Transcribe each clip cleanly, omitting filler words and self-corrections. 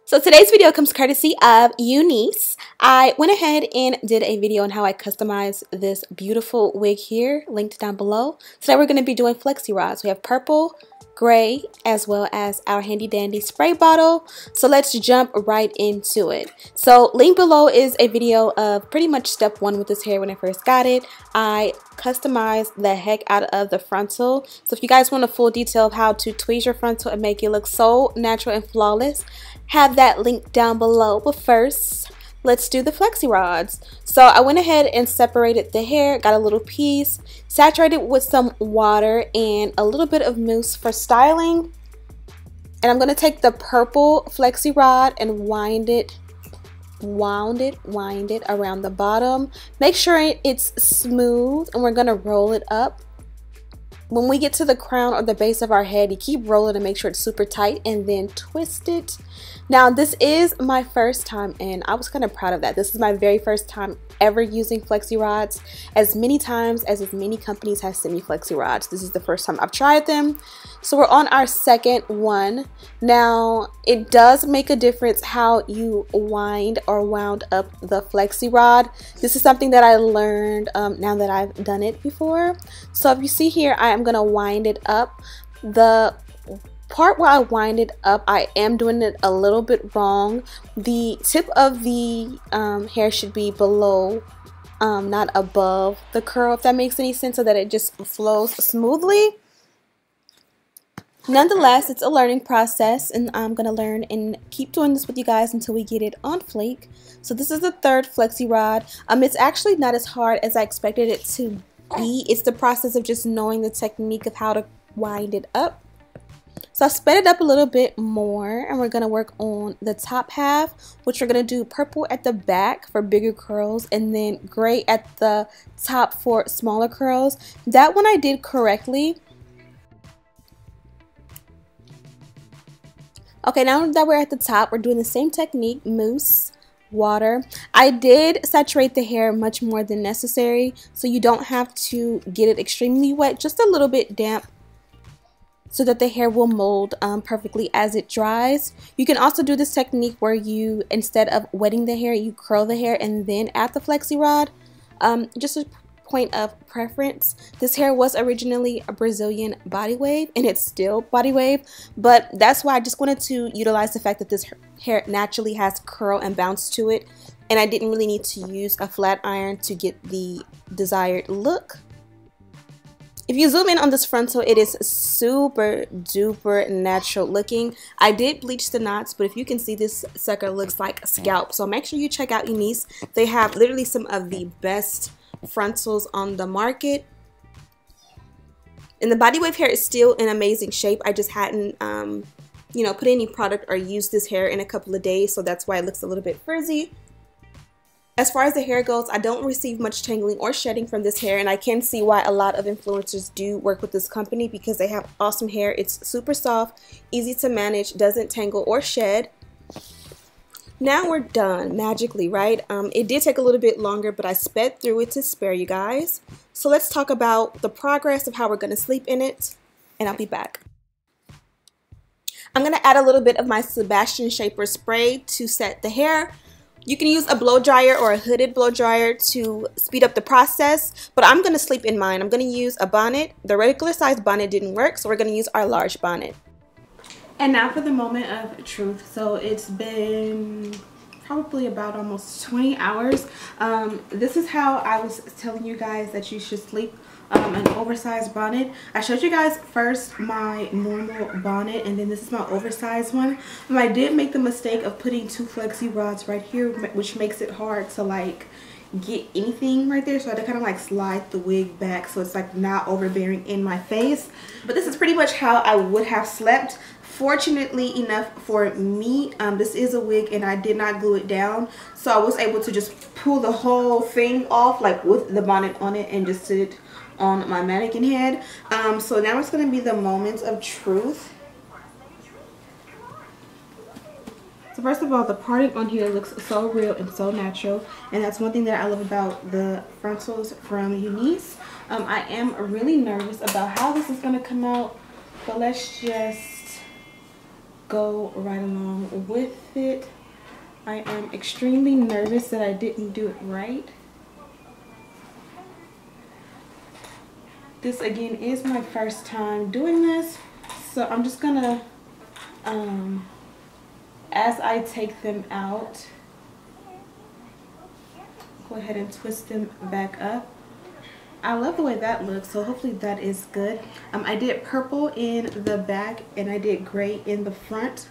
So today's video comes courtesy of Unice. I went ahead and did a video on how I customized this beautiful wig here, linked down below. Today we're going to be doing flexi rods. We have purple, gray, as well as our handy dandy spray bottle. So let's jump right into it. So link below is a video of pretty much step one with this hair when I first got it. I customized the heck out of the frontal. So if you guys want a full detail of how to tweeze your frontal and make it look so natural and flawless, have that link down below. But first, let's do the flexi rods. So I went ahead and separated the hair, got a little piece, saturated with some water and a little bit of mousse for styling. And I'm going to take the purple flexi rod and wind it around the bottom. Make sure it's smooth, and we're going to roll it up. When we get to the crown or the base of our head, you keep rolling to make sure it's super tight and then twist it. Now this is my first time, and I was kind of proud of that. This is my very first time ever using flexi rods. As many times as many companies have sent me flexi rods, this is the first time I've tried them. So we're on our second one. Now it does make a difference how you wind or wound up the flexi rod. This is something that I learned now that I've done it before. So if you see here, I am going to wind it up. The part where I wind it up, I am doing it a little bit wrong. The tip of the hair should be below, not above the curl, if that makes any sense, so that it just flows smoothly. Nonetheless, it's a learning process, and I'm going to learn and keep doing this with you guys until we get it on fleek. So this is the third flexi rod. It's actually not as hard as I expected it to be. It's the process of just knowing the technique of how to wind it up. So I sped it up a little bit more, and we're going to work on the top half, which we're going to do purple at the back for bigger curls and then gray at the top for smaller curls. That one I did correctly. Okay, now that we're at the top, we're doing the same technique, mousse, water. I did saturate the hair much more than necessary, so you don't have to get it extremely wet, just a little bit damp, so that the hair will mold perfectly as it dries. You can also do this technique where you, instead of wetting the hair, you curl the hair and then add the flexi rod. Just a point of preference. This hair was originally a Brazilian body wave, and it's still body wave, but that's why I just wanted to utilize the fact that this hair naturally has curl and bounce to it, and I didn't really need to use a flat iron to get the desired look. If you zoom in on this frontal, it is super duper natural looking. I did bleach the knots, but if you can see, this sucker looks like a scalp. So make sure you check out Unice. They have literally some of the best frontals on the market. And the body wave hair is still in amazing shape. I just hadn't put any product or used this hair in a couple of days, so that's why it looks a little bit frizzy. As far as the hair goes, I don't receive much tangling or shedding from this hair, and I can see why a lot of influencers do work with this company, because they have awesome hair. It's super soft, easy to manage, doesn't tangle or shed. Now we're done magically, right? It did take a little bit longer, but I sped through it to spare you guys. So let's talk about the progress of how we're going to sleep in it, and I'll be back. I'm going to add a little bit of my Sebastian Shaper spray to set the hair. You can use a blow dryer or a hooded blow dryer to speed up the process, but I'm going to sleep in mine. I'm going to use a bonnet. The regular size bonnet didn't work, so we're going to use our large bonnet. And now for the moment of truth. So it's been probably about almost 20 hours. This is how I was telling you guys that you should sleep. An oversized bonnet. I showed you guys first my normal bonnet, and then this is my oversized one. I did make the mistake of putting two flexi rods right here, which makes it hard to like get anything right there, so I had to kind of like slide the wig back so it's like not overbearing in my face. But this is pretty much how I would have slept. Fortunately enough for me, this is a wig and I did not glue it down, so I was able to just pull the whole thing off, like with the bonnet on it, and just sit it on my mannequin head. So now it's going to be the moments of truth. So first of all, the parting on here looks so real and so natural, and that's one thing that I love about the frontals from Unice. I am really nervous about how this is going to come out, but let's just go right along with it. I am extremely nervous that I didn't do it right. This again is my first time doing this, so I'm just gonna, as I take them out, go ahead and twist them back up. I love the way that looks, so hopefully that is good. I did purple in the back and I did gray in the front.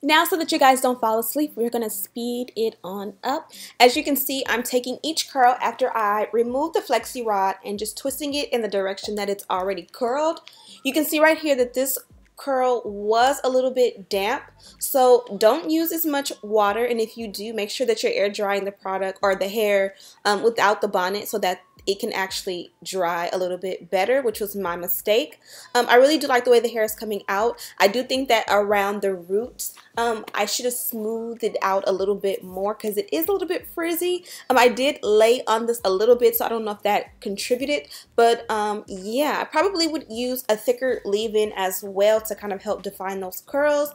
Now, so that you guys don't fall asleep, we're going to speed it on up. As you can see, I'm taking each curl after I remove the Flexi Rod and just twisting it in the direction that it's already curled. You can see right here that this curl was a little bit damp, so don't use as much water, and if you do, make sure that you're air drying the product or the hair without the bonnet so that it can actually dry a little bit better, which was my mistake. I really do like the way the hair is coming out. I do think that around the roots, I should have smoothed it out a little bit more because it is a little bit frizzy. I did lay on this a little bit, so I don't know if that contributed, but yeah, I probably would use a thicker leave-in as well to kind of help define those curls,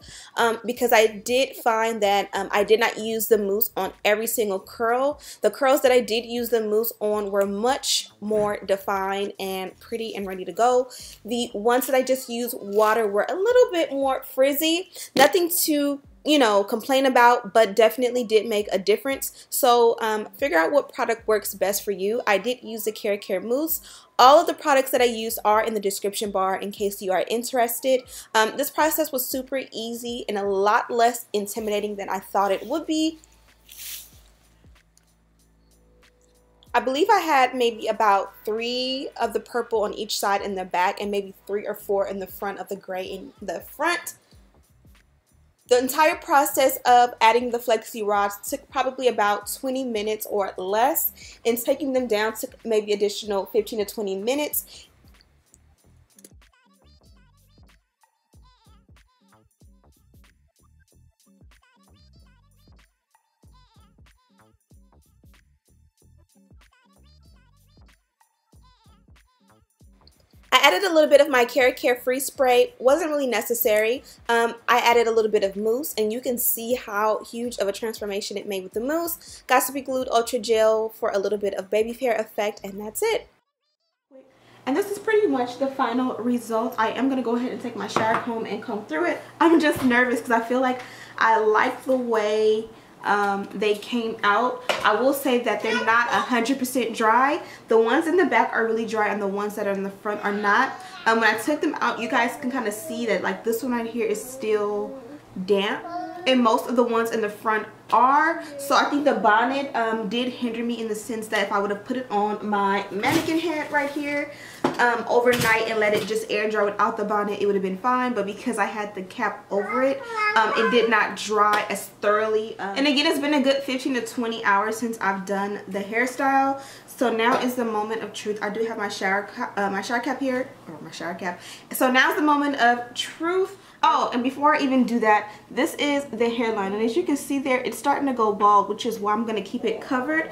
because I did find that I did not use the mousse on every single curl. The curls that I did use the mousse on were much more defined and pretty and ready to go. The ones that I just used water were a little bit more frizzy. Nothing to, you know, complain about, but definitely did make a difference. So figure out what product works best for you. I did use the Care mousse. All of the products that I used are in the description bar in case you are interested. This process was super easy and a lot less intimidating than I thought it would be. I believe I had maybe about 3 of the purple on each side in the back and maybe 3 or 4 in the front of the gray in the front. The entire process of adding the Flexi Rods took probably about 20 minutes or less, and taking them down took maybe additional 15 to 20 minutes. I added a little bit of my Care Free Spray. Wasn't really necessary. I added a little bit of mousse, and you can see how huge of a transformation it made with the mousse. Got to be glued Ultra Gel for a little bit of baby hair effect, and that's it. And this is pretty much the final result. I am going to go ahead and take my shower comb and comb through it. I'm just nervous because I feel like I like the way they came out. I will say that they're not 100% dry. The ones in the back are really dry and the ones that are in the front are not. When I took them out, you guys can kind of see that like this one right here is still damp, and most of the ones in the front are. So I think the bonnet did hinder me in the sense that if I would have put it on my mannequin head right here overnight and let it just air dry without the bonnet, it would have been fine. But because I had the cap over it, it did not dry as thoroughly. And again, it's been a good 15 to 20 hours since I've done the hairstyle. So now is the moment of truth. I do have my shower cap here, or my shower cap. So now's the moment of truth. Oh, and before I even do that, this is the hairline, and as you can see there, it's starting to go bald, which is why I'm going to keep it covered.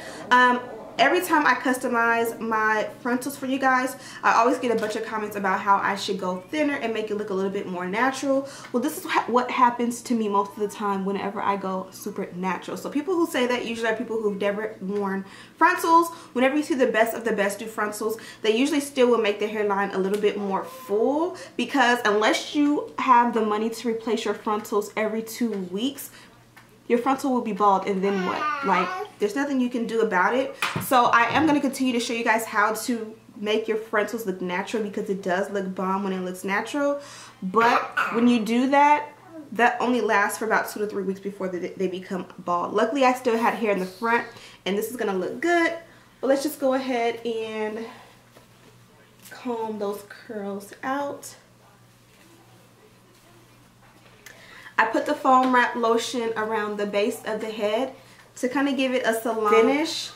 Every time I customize my frontals for you guys, I always get a bunch of comments about how I should go thinner and make it look a little bit more natural. Well, this is what happens to me most of the time whenever I go super natural. So people who say that usually are people who've never worn frontals. Whenever you see the best of the best do frontals, they usually still will make the hairline a little bit more full, because unless you have the money to replace your frontals every 2 weeks, your frontal will be bald, and then what? Like, there's nothing you can do about it. So I am going to continue to show you guys how to make your frontals look natural, because it does look bomb when it looks natural. But when you do that, that only lasts for about 2 to 3 weeks before they become bald. Luckily, I still had hair in the front, and this is going to look good. But let's just go ahead and comb those curls out. I put the foam wrap lotion around the base of the head to kind of give it a salon finish.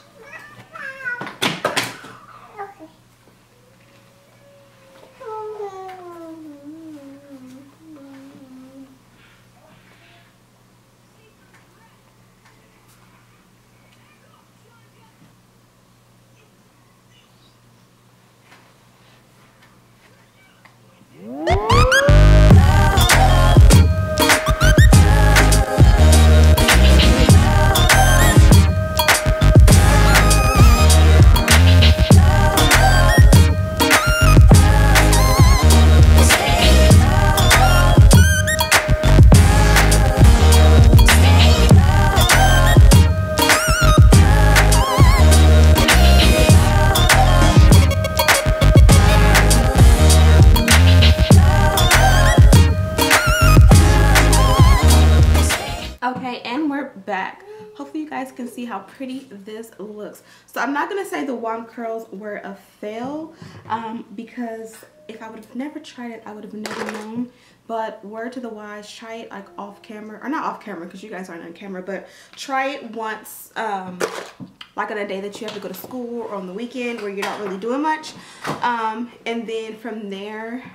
Okay, and we're back. Hopefully you guys can see how pretty this looks. So I'm not gonna say the wand curls were a fail, because if I would have never tried it, I would have never known. But word to the wise, try it like off camera, or not off camera because you guys aren't on camera, but try it once, like on a day that you have to go to school or on the weekend where you're not really doing much, and then from there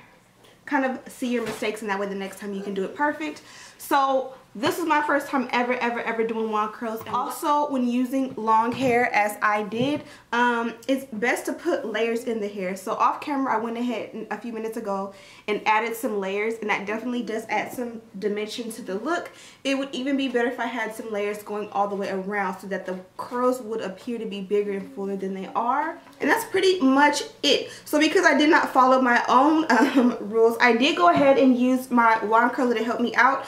kind of see your mistakes, and that way the next time you can do it perfect. So this is my first time ever doing wand curls. And also, when using long hair as I did, it's best to put layers in the hair. So off camera, I went ahead a few minutes ago and added some layers, and that definitely does add some dimension to the look. It would even be better if I had some layers going all the way around so that the curls would appear to be bigger and fuller than they are. And that's pretty much it. So because I did not follow my own rules, I did go ahead and use my wand curler to help me out.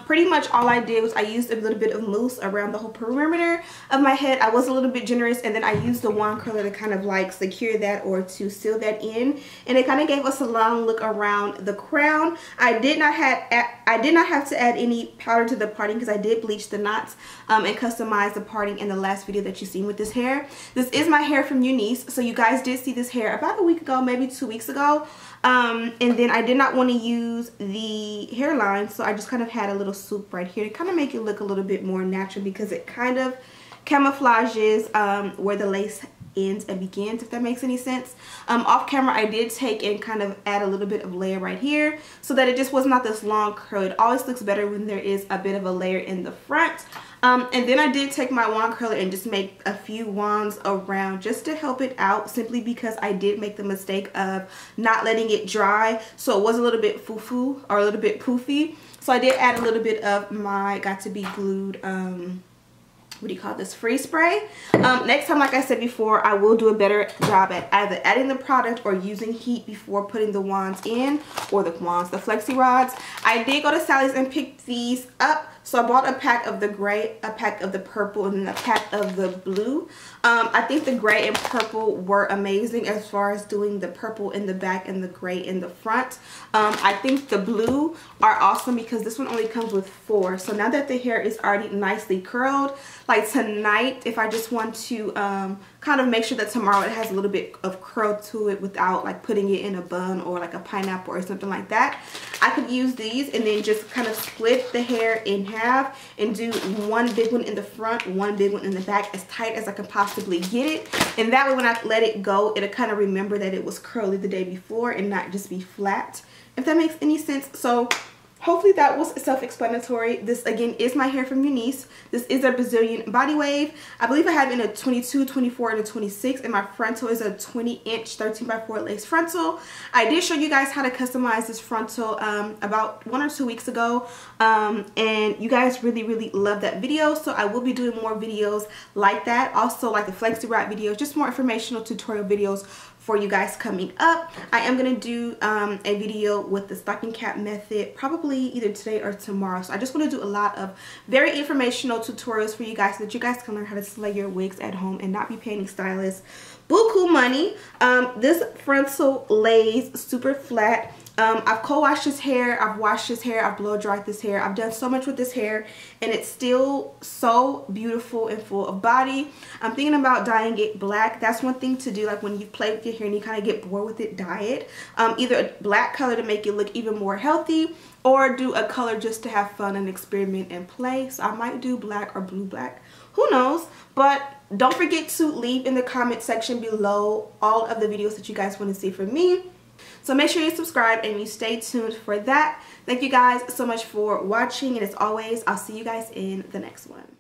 Pretty much all I did was I used a little bit of mousse around the whole perimeter of my head. I was a little bit generous, and then I used the wand curler to kind of like secure that or to seal that in, and it kind of gave us a long look around the crown. I did not have to add any powder to the parting because I did bleach the knots and customize the parting in the last video that you've seen with this hair. This is my hair from Unice, so you guys did see this hair about a week ago, maybe 2 weeks ago. And then I did not want to use the hairline, so I just kind of had a little swoop right here to kind of make it look a little bit more natural, because it kind of camouflages where the lace ends and begins, if that makes any sense. Off camera, I did take and kind of add a little bit of layer right here so that it just was not this long curl. It always looks better when there is a bit of a layer in the front. And then I did take my wand curler and just make a few wands around just to help it out, simply because I did make the mistake of not letting it dry, so it was a little bit foo-foo or a little bit poofy. So I did add a little bit of my got to be glued what do you call this, freeze spray. Next time, like I said before, I will do a better job at either adding the product or using heat before putting the wands in, or the Flexi Rods. I did go to Sally's and pick these up. So I bought a pack of the gray, a pack of the purple, and then a pack of the blue. I think the gray and purple were amazing as far as doing the purple in the back and the gray in the front. I think the blue are awesome because this one only comes with 4. So now that the hair is already nicely curled, like tonight, if I just want to kind of make sure that tomorrow it has a little bit of curl to it without like putting it in a bun or like a pineapple or something like that, I could use these and then just kind of split the hair in half and do one big one in the front, one big one in the back, as tight as I can possibly get it. And that way when I let it go, it'll kind of remember that it was curly the day before and not just be flat, if that makes any sense. So hopefully that was self-explanatory. This again is my hair from Unice. This is a Brazilian body wave. I believe I have it in a 22, 24, and a 26, and my frontal is a 20-inch 13x4 lace frontal. I did show you guys how to customize this frontal about 1 or 2 weeks ago, and you guys really loved that video, so I will be doing more videos like that. Also like the Flexi Rod videos, just more informational tutorial videos for you guys coming up. I am going to do a video with the stocking cap method probably either today or tomorrow. So I just want to do a lot of very informational tutorials for you guys so that you guys can learn how to slay your wigs at home and not be paying stylists buku money. This frontal lays super flat. I've co-washed this hair, I've washed this hair, I've blow dried this hair. I've done so much with this hair and it's still so beautiful and full of body. I'm thinking about dyeing it black. That's one thing to do, like when you play with your hair and you kind of get bored with it, dye it. Either a black color to make it look even more healthy, or do a color just to have fun and experiment and play. So I might do black or blue black, who knows. But don't forget to leave in the comment section below all of the videos that you guys want to see from me. So make sure you subscribe and you stay tuned for that. Thank you guys so much for watching, and as always, I'll see you guys in the next one.